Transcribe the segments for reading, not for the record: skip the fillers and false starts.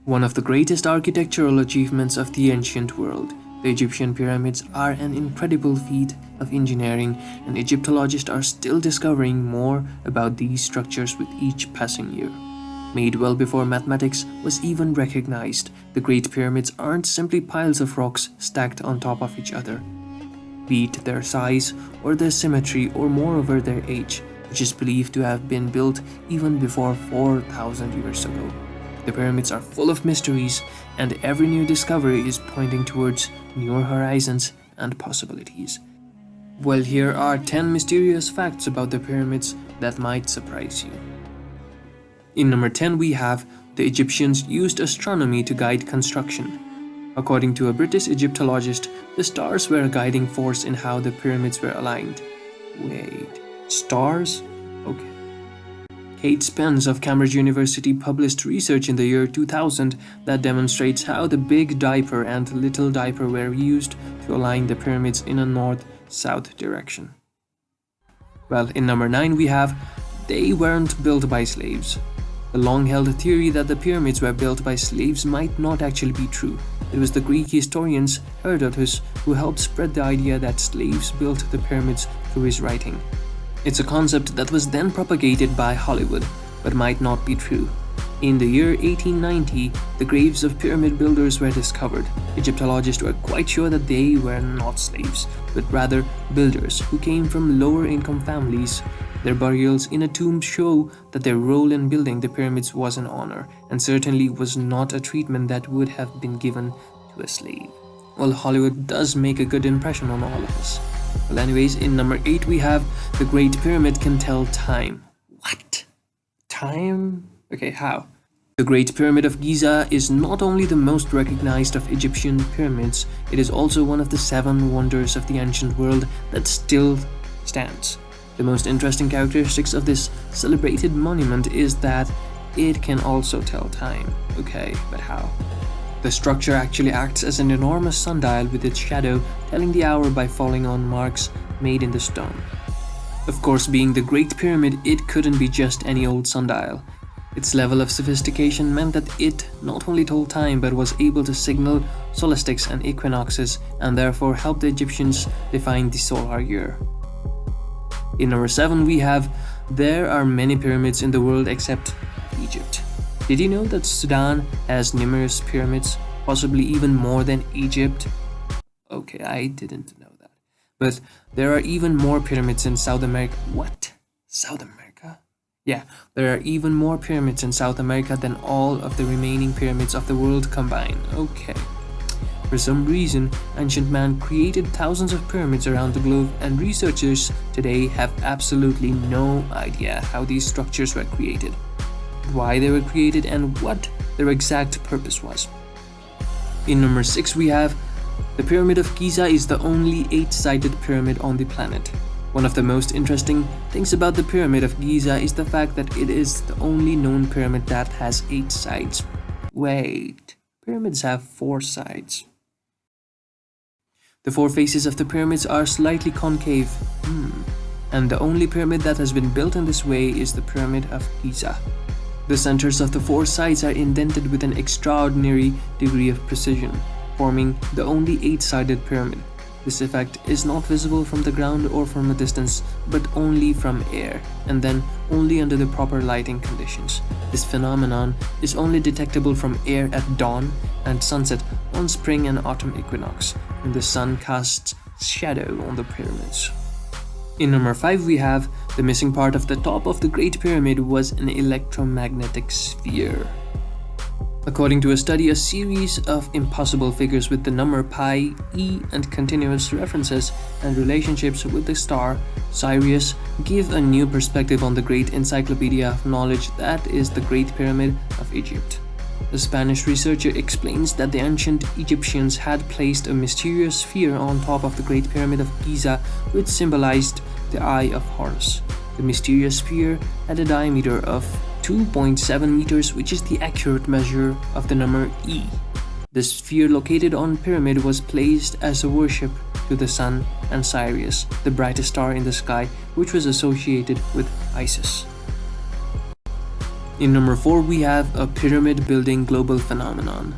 One of the greatest architectural achievements of the ancient world, the Egyptian pyramids are an incredible feat of engineering, and Egyptologists are still discovering more about these structures with each passing year. Made well before mathematics was even recognized, the Great Pyramids aren't simply piles of rocks stacked on top of each other. Be it their size, or their symmetry, or moreover their age, which is believed to have been built even before 4,000 years ago. The pyramids are full of mysteries, and every new discovery is pointing towards newer horizons and possibilities. Well, here are 10 mysterious facts about the pyramids that might surprise you. In number 10 we have, the Egyptians used astronomy to guide construction. According to a British Egyptologist, the stars were a guiding force in how the pyramids were aligned. Wait, stars? Okay. Kate Spence of Cambridge University published research in the year 2000 that demonstrates how the Big Dipper and Little Dipper were used to align the pyramids in a north-south direction. Well, in number 9 we have, they weren't built by slaves. The long-held theory that the pyramids were built by slaves might not actually be true. It was the Greek historian Herodotus who helped spread the idea that slaves built the pyramids through his writing. It's a concept that was then propagated by Hollywood, but might not be true. In the year 1890, the graves of pyramid builders were discovered. Egyptologists were quite sure that they were not slaves, but rather builders who came from lower-income families. Their burials in a tomb show that their role in building the pyramids was an honor, and certainly was not a treatment that would have been given to a slave. Well, Hollywood does make a good impression on all of us. Well, anyways, in number 8 we have, the Great Pyramid can tell time. What? Time? Okay, how? The Great Pyramid of Giza is not only the most recognized of Egyptian pyramids, it is also one of the 7 wonders of the ancient world that still stands. The most interesting characteristics of this celebrated monument is that it can also tell time. Okay, but how? The structure actually acts as an enormous sundial with its shadow telling the hour by falling on marks made in the stone. Of course, being the Great Pyramid, it couldn't be just any old sundial. Its level of sophistication meant that it not only told time but was able to signal solstices and equinoxes, and therefore helped the Egyptians define the solar year. In number 7 we have, there are many pyramids in the world except Egypt. Did you know that Sudan has numerous pyramids, possibly even more than Egypt? Okay, I didn't know that. But there are even more pyramids in South America. What? South America? Yeah, there are even more pyramids in South America than all of the remaining pyramids of the world combined. Okay. For some reason, ancient man created thousands of pyramids around the globe, and researchers today have absolutely no idea how these structures were created, why they were created, and what their exact purpose was. In number 6 we have, the Pyramid of Giza is the only 8-sided pyramid on the planet. One of the most interesting things about the Pyramid of Giza is the fact that it is the only known pyramid that has 8 sides. Wait, pyramids have 4 sides. The 4 faces of the pyramids are slightly concave. And the only pyramid that has been built in this way is the Pyramid of Giza. The centers of the 4 sides are indented with an extraordinary degree of precision, forming the only 8-sided pyramid. This effect is not visible from the ground or from a distance, but only from air, and then only under the proper lighting conditions. This phenomenon is only detectable from air at dawn and sunset on spring and autumn equinox, when the sun casts shadow on the pyramids. In number 5 we have, the missing part of the top of the Great Pyramid was an electromagnetic sphere. According to a study, a series of impossible figures with the number pi, e, and continuous references and relationships with the star Sirius give a new perspective on the great encyclopedia of knowledge that is the Great Pyramid of Egypt. The Spanish researcher explains that the ancient Egyptians had placed a mysterious sphere on top of the Great Pyramid of Giza, which symbolized the Eye of Horus. The mysterious sphere had a diameter of 2.7 meters, which is the accurate measure of the number E. The sphere located on pyramid was placed as a worship to the sun and Sirius, the brightest star in the sky, which was associated with Isis. In number 4, we have a pyramid building global phenomenon.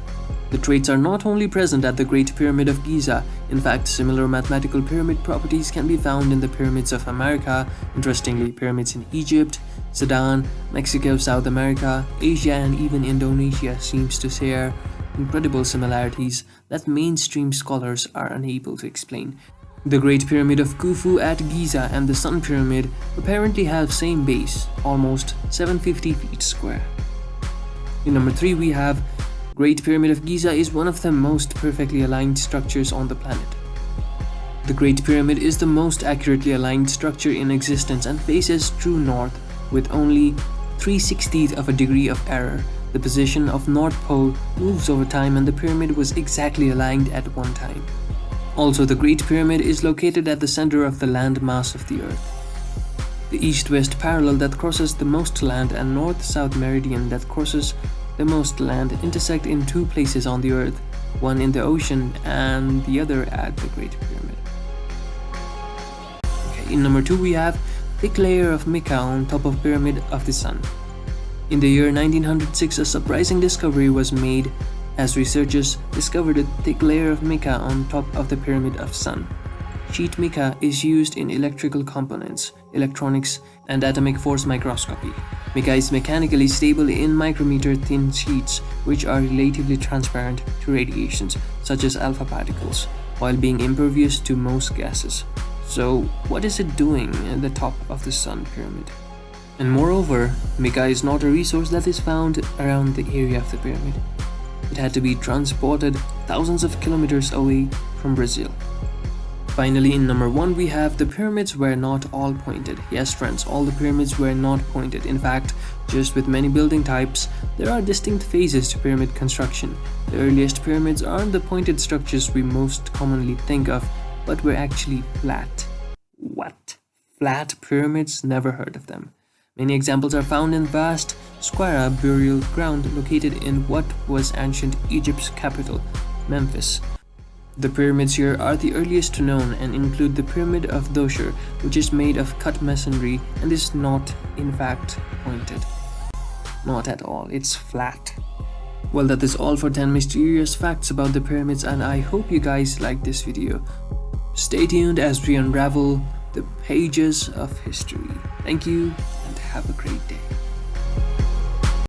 The traits are not only present at the Great Pyramid of Giza, in fact, similar mathematical pyramid properties can be found in the pyramids of America, interestingly, pyramids in Egypt, Sudan, Mexico, South America, Asia, and even Indonesia seems to share incredible similarities that mainstream scholars are unable to explain. The Great Pyramid of Khufu at Giza and the Sun Pyramid apparently have same base, almost 750 feet square. In number 3, we have Great Pyramid of Giza is one of the most perfectly aligned structures on the planet. The Great Pyramid is the most accurately aligned structure in existence and faces true north with only 3/60th of a degree of error. The position of North Pole moves over time and the pyramid was exactly aligned at one time. Also, the Great Pyramid is located at the center of the land mass of the Earth. The east-west parallel that crosses the most land and north-south meridian that crosses the most land intersect in two places on the Earth, one in the ocean and the other at the Great Pyramid. Okay, in number 2 we have thick layer of mica on top of Pyramid of the Sun. In the year 1906, a surprising discovery was made as researchers discovered a thick layer of mica on top of the Pyramid of Sun. Sheet mica is used in electrical components, electronics, and atomic force microscopy. Mica is mechanically stable in micrometer-thin sheets, which are relatively transparent to radiations, such as alpha particles, while being impervious to most gases. So, what is it doing at the top of the Sun Pyramid? And moreover, mica is not a resource that is found around the area of the pyramid. It had to be transported thousands of kilometers away from Brazil. Finally, in number 1, we have the pyramids were not all pointed. Yes, friends, all the pyramids were not pointed. In fact, just with many building types, there are distinct phases to pyramid construction. The earliest pyramids aren't the pointed structures we most commonly think of, but were actually flat. What? Flat pyramids? Never heard of them. Many examples are found in vast square burial ground located in what was ancient Egypt's capital, Memphis. The pyramids here are the earliest known and include the Pyramid of Dosher, which is made of cut masonry and is not, in fact, pointed. Not at all, it's flat. Well, that is all for 10 mysterious facts about the pyramids, and I hope you guys liked this video. Stay tuned as we unravel the pages of history. Thank you and have a great day.